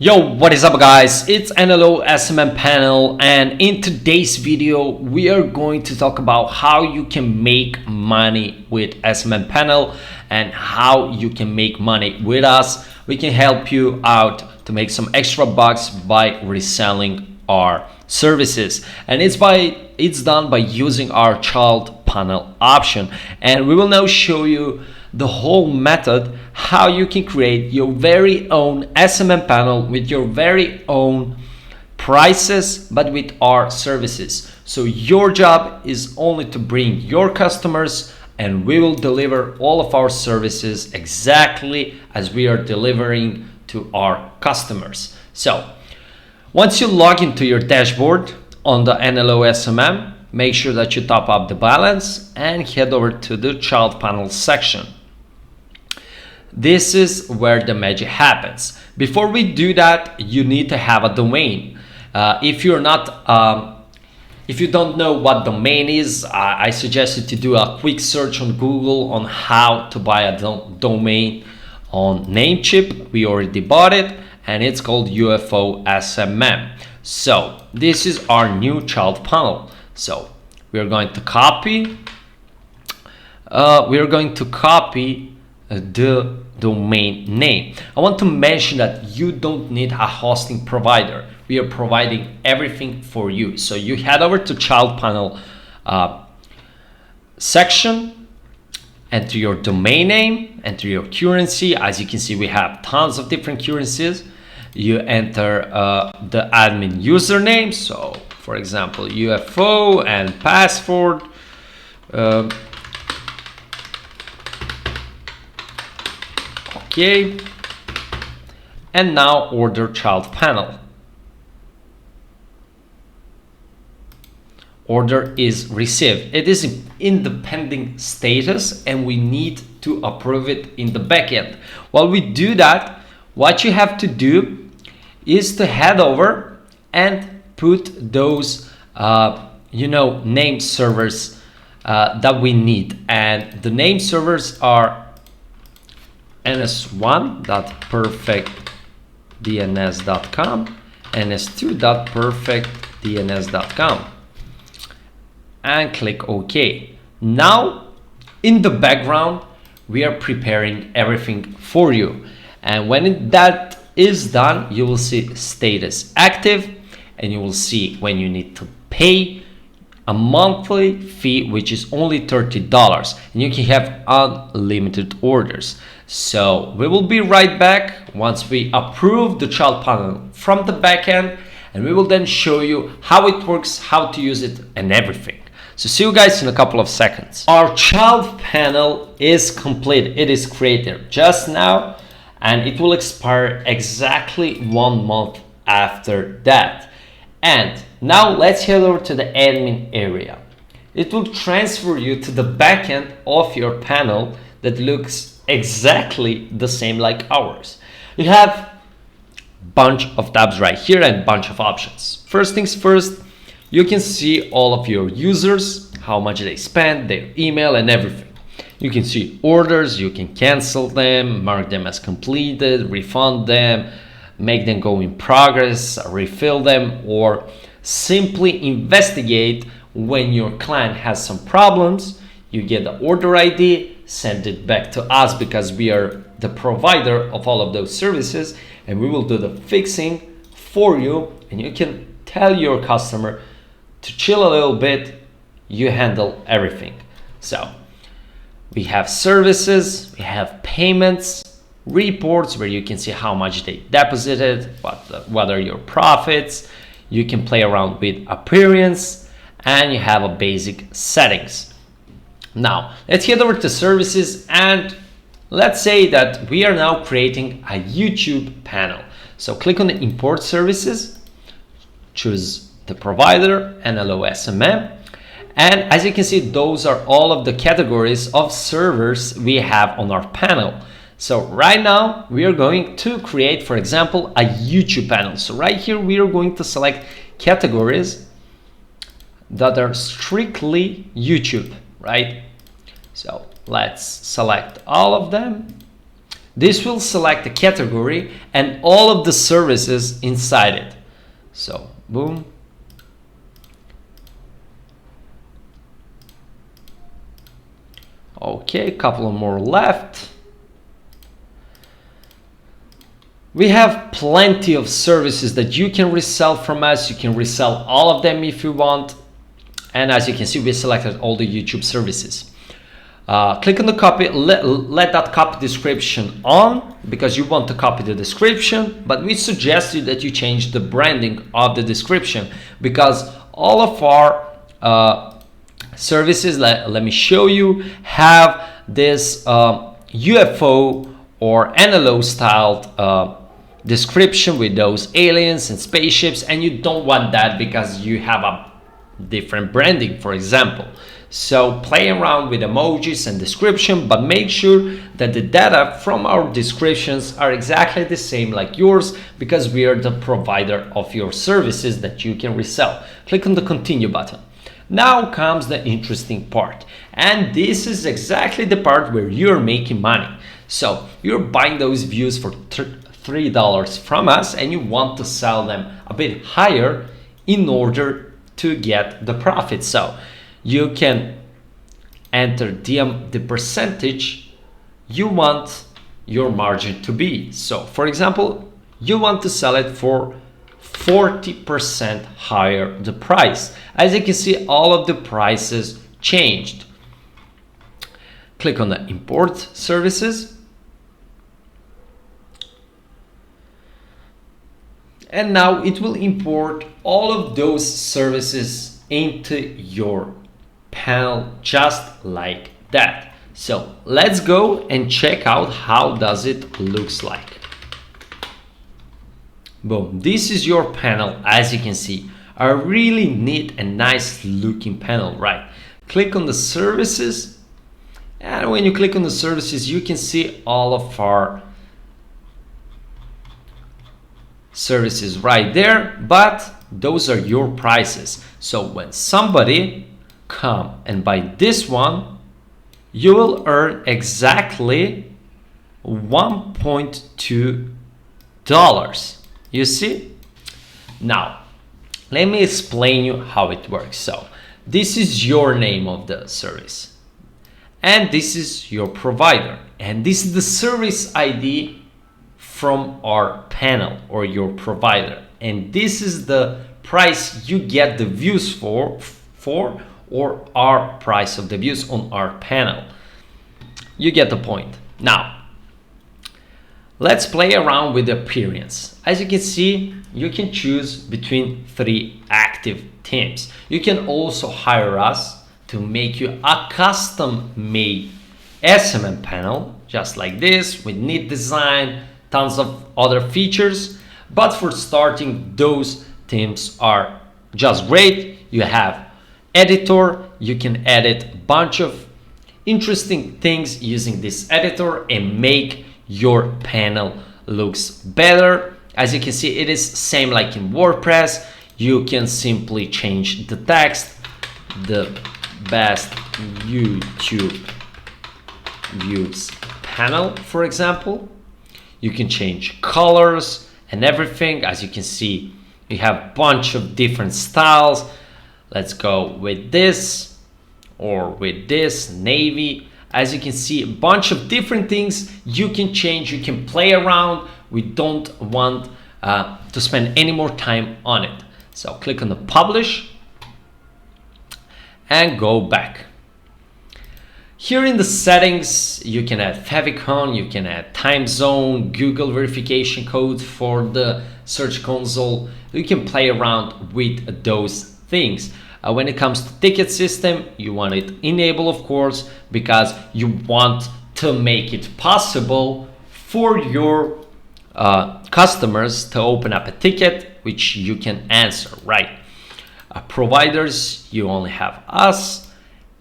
Yo, what is up guys? It's NLO SMM Panel, and in today's video we are going to talk about how you can make money with SMM Panel and how you can make money with us. We can help you out to make some extra bucks by reselling our services, and it's done by using our child panel option. And we will now show you the whole method how you can create your very own SMM panel with your very own prices but with our services. So your job is only to bring your customers, and we will deliver all of our services exactly as we are delivering to our customers. So once you log into your dashboard on the NLO SMM, make sure that you top up the balance and head over to the child panel section. This is where the magic happens. Before we do that, you need to have a domain. If you don't know what domain is, I suggest you to do a quick search on Google on how to buy a domain on Namecheap. We already bought it, and it's called UFO SMM. So this is our new child panel. So we are going to copy. The domain name. I want to mention that you don't need a hosting provider. We are providing everything for you. So you head over to child panel section, enter your domain name, enter your currency. As you can see, we have tons of different currencies. You enter the admin username. So for example, UFO and password. Okay, and now order child panel. Order is received. It is in the pending status, and we need to approve it in the backend. While we do that, what you have to do is to head over and put those name servers that we need, and the name servers are ns1.perfectdns.com, ns2.perfectdns.com, and click OK. Now in the background we are preparing everything for you, and when that is done, you will see status active, and you will see when you need to pay a monthly fee, which is only $30, and you can have unlimited orders. So we will be right back once we approve the child panel from the backend, and we will then show you how it works, how to use it, and everything. So see you guys in a couple of seconds. Our child panel is complete. It is created just now, and it will expire exactly 1 month after that. And now let's head over to the admin area. It will transfer you to the backend of your panel that looks exactly the same like ours. You have a bunch of tabs right here and a bunch of options. First things first, you can see all of your users, how much they spend, their email, and everything. You can see orders, you can cancel them, mark them as completed, refund them, make them go in progress, refill them, or simply investigate when your client has some problems. You get the order ID, send it back to us because we are the provider of all of those services, and we will do the fixing for you, and you can tell your customer to chill a little bit. You handle everything. So we have services, we have payments, reports where you can see how much they deposited, what are your profits. You can play around with appearance, and you have a basic settings. Now let's head over to services, and let's say that we are now creating a YouTube panel. So click on the import services, choose the provider, NLO SMM, and as you can see, those are all of the categories of servers we have on our panel. So right now we are going to create, for example, a YouTube panel. So right here we are going to select categories that are strictly YouTube, right? So let's select all of them. this will select a category and all of the services inside it. So boom. Okay, a couple more left. We have plenty of services that you can resell from us. You can resell all of them if you want. And as you can see, we selected all the YouTube services. Click on the copy, let that copy description on because you want to copy the description, but we suggest you that you change the branding of the description because all of our services, let me show you, have this UFO or NLO styled description with those aliens and spaceships, and you don't want that because you have a different branding, for example. So play around with emojis and description, but make sure that the data from our descriptions are exactly the same like yours because we are the provider of your services that you can resell. Click on the continue button. Now comes the interesting part, and this is exactly the part where you're making money. So you're buying those views for $3 from us and you want to sell them a bit higher in order to get the profit. So you can enter the percentage you want your margin to be. So for example, you want to sell it for 40% higher the price. As you can see, all of the prices changed. Click on the import services. And now it will import all of those services into your panel just like that. So let's go and check out how does it looks like. Boom, this is your panel. As you can see, a really neat and nice looking panel, right? Click on the services, and when you click on the services, you can see all of our services right there, but those are your prices. So when somebody come and buy this one, you will earn exactly $1.2. You see? Now let me explain you how it works. So this is your name of the service, and this is your provider, and this is the service ID from our panel or your provider, and this is the price you get the views for or our price of the views on our panel. You get the point. Now let's play around with the appearance. As you can see, you can choose between 3 active themes. You can also hire us to make you a custom made SMM panel just like this with neat design, tons of other features. But for starting, those themes are just great. You have editor, you can edit a bunch of interesting things using this editor and make your panel looks better. As you can see, it is same like in WordPress. You can simply change the text, the best YouTube views panel, for example. You can change colors and everything. As you can see, you have a bunch of different styles. Let's go with this or with this navy. As you can see, a bunch of different things you can change, you can play around. We don't want to spend any more time on it. So click on the publish and go back. Here in the settings, you can add favicon, you can add time zone, Google verification code for the search console. You can play around with those things. When it comes to ticket system, you want it enabled, of course, because you want to make it possible for your customers to open up a ticket which you can answer, right? Providers, you only have us.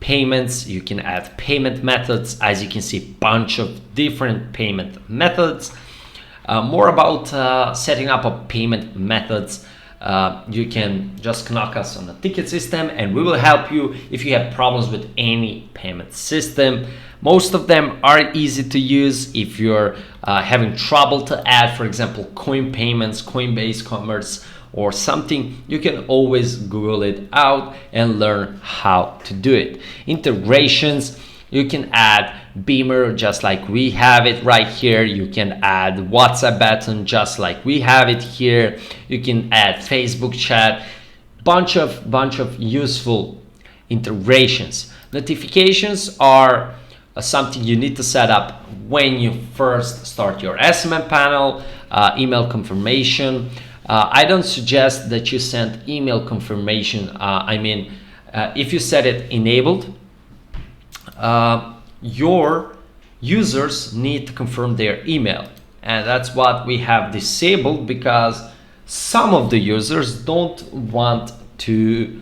Payments, you can add payment methods. As you can see, bunch of different payment methods. More about setting up a payment methods you can just knock us on the ticket system and we will help you if you have problems with any payment system. Most of them are easy to use. If you're having trouble to add, for example, coin payments, Coinbase Commerce or something, you can always Google it out and learn how to do it. Integrations, you can add Beamer just like we have it right here. You can add WhatsApp button just like we have it here. You can add Facebook chat, bunch of useful integrations. Notifications are something you need to set up when you first start your SMM panel. Email confirmation. I don't suggest that you send email confirmation. If you set it enabled, your users need to confirm their email, and that's what we have disabled because some of the users don't want to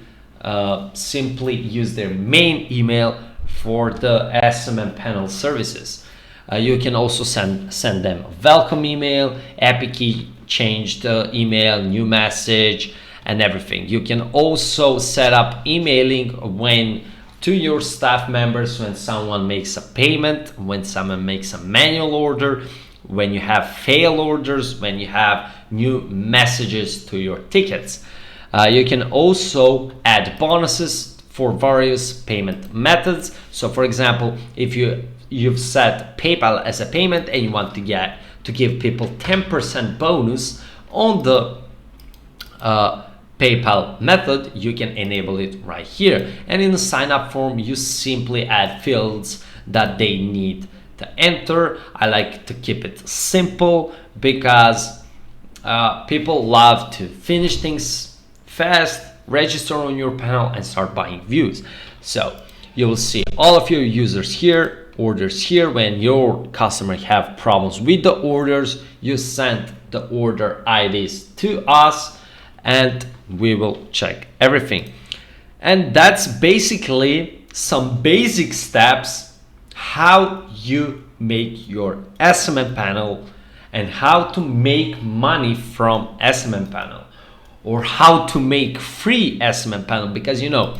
simply use their main email for the SMM panel services. You can also send them a welcome email, API change the email, new message, and everything. You can also set up emailing to your staff members when someone makes a payment, when someone makes a manual order, when you have fail orders, when you have new messages to your tickets. You can also add bonuses for various payment methods. So for example, if you've set PayPal as a payment and you want to give people 10% bonus on the PayPal method, you can enable it right here. And in the sign up form, you simply add fields that they need to enter. I like to keep it simple because people love to finish things fast, register on your panel and start buying views. So you will see all of your users here, orders here. When your customer have problems with the orders, you send the order IDs to us and we will check everything. And that's basically some basic steps how you make your SMM panel and how to make money from SMM panel, or how to make free SMM panel, because you know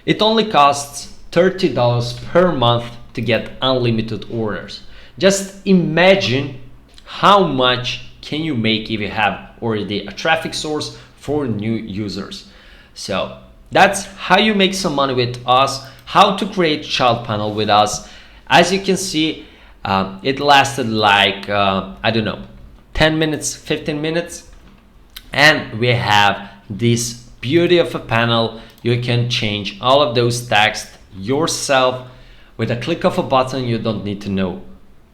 it only costs $30 per month to get unlimited orders. Just imagine how much can you make if you have already a traffic source for new users. So that's how you make some money with us, how to create child panel with us. As you can see, it lasted like I don't know, 10 minutes, 15 minutes, and we have this beauty of a panel. You can change all of those text yourself with a click of a button. You don't need to know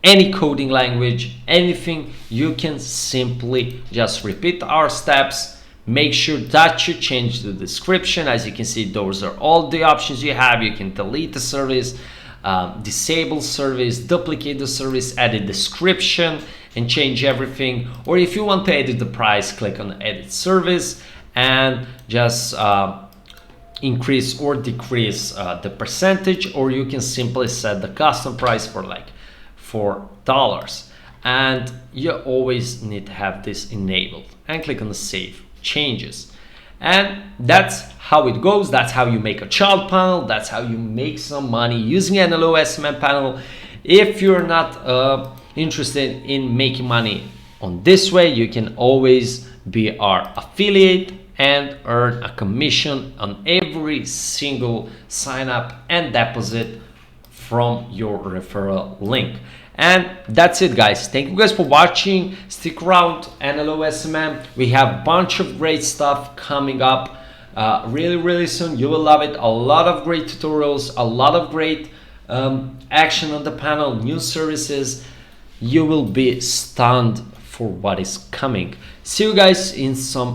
any coding language, anything. You can simply just repeat our steps. Make sure that you change the description. As you can see, those are all the options you have. You can delete the service, disable service, duplicate the service, add a description and change everything. Or if you want to edit the price, click on edit service and just increase or decrease the percentage, or you can simply set the custom price for like $4. And you always need to have this enabled and click on the save changes. And that's how it goes. That's how you make a child panel. That's how you make some money using NLO SMM panel. If you're not interested in making money on this way, you can always be our affiliate and earn a commission on every single sign up and deposit from your referral link. And that's it, guys. Thank you guys for watching. Stick around, NLO SMM. We have a bunch of great stuff coming up really soon. You will love it. A lot of great tutorials, a lot of great action on the panel, new services. You will be stunned for what is coming. See you guys in some